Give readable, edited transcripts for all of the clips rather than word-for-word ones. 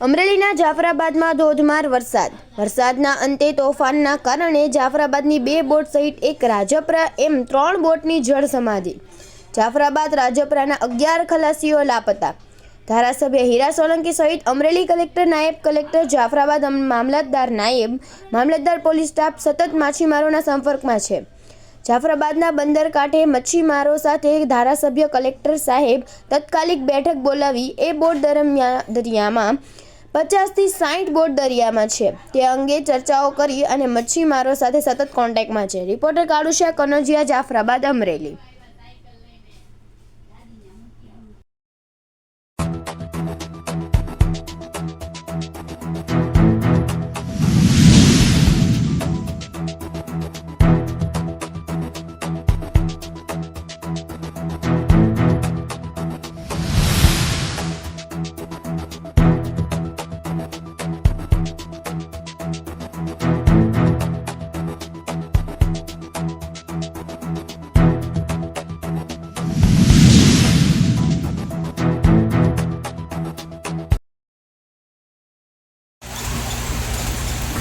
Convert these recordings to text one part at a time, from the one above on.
અમરેલીના જાફરાબાદમાં ધોધમાર વરસાદના અંતે તોફાનના કારણે જાફરાબાદની 2 બોટ સહિત એક રાજપરા એમ 3 બોટની જળ સમાધિ। જાફરાબાદ રાજપરાના 11 ખલાસીઓ લાપતા। ધારાસભ્ય હીરા સોલંકી સહિત અમરેલી કલેક્ટર, નાયબ કલેક્ટર, જાફરાબાદ મામલતદાર, નાયબ મામલતદાર, પોલીસ સ્ટાફ સતત માછીમારોના સંપર્કમાં છે। જાફરાબાદના બંદર કાંઠે મચ્છીમારો સાથે ધારાસભ્ય, કલેક્ટર સાહેબ તાત્કાલિક બેઠક બોલાવી એ બોટ દરિયામાં 50 થી 60 બોટ દરિયામાં છે તે અંગે ચર્ચાઓ કરી અને મચ્છીમારો સાથે સતત કોન્ટેક્ટમાં છે। રિપોર્ટર કાળુશા કનોજિયા, જાફરાબાદ, અમરેલી।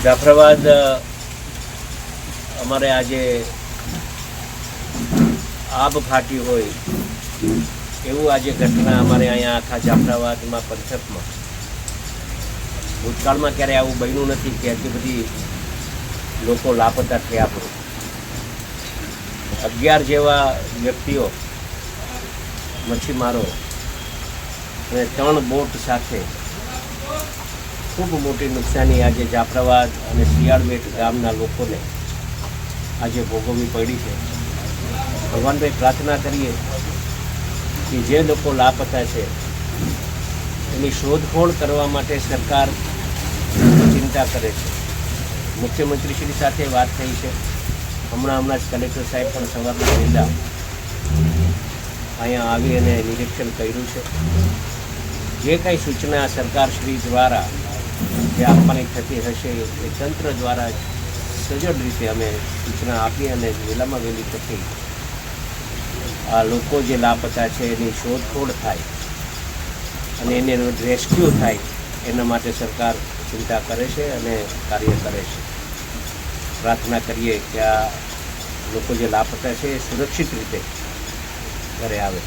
જાફરાબાદ અમારે આજે આબ ફાટી હોય એવું આજે ઘટના અમારે અહીંયા આખા જાફરાબાદમાં પંથકમાં ભૂતકાળમાં ક્યારે આવું બન્યું નથી કે આટલી બધી લોકો લાપતા થયા હોય। 11 જેવા વ્યક્તિઓ, મચ્છીમારો અને 3 બોટ સાથે ખૂબ મોટી નુકસાની આજે જાફરાબાદ અને શિયાળબેટ ગામના લોકોને આજે ભોગવવી પડી છે। ભગવાનભાઈ પ્રાર્થના કરીએ કે જે લોકો લાપતા છે એની શોધખોળ કરવા માટે સરકાર ચિંતા કરે છે। મુખ્યમંત્રીશ્રી સાથે વાત થઈ છે। હમણાં જ કલેક્ટર સાહેબ પણ સવારના વહેલા અહીંયા આવી અને નિરીક્ષણ કર્યું છે। જે કંઈ સૂચના સરકારશ્રી દ્વારા જે આપવાની થતી હશે એ તંત્ર દ્વારા સજ્જડ રીતે અમે સૂચના આપી અને વહેલામાં વહેલી તકે આ લોકો જે લાપતા છે એની શોધખોળ થાય અને એને રેસ્ક્યુ થાય એના માટે સરકાર ચિંતા કરે છે અને કાર્ય કરે છે। પ્રાર્થના કરીએ કે આ લોકો જે લાપતા છે એ સુરક્ષિત રીતે ઘરે આવે।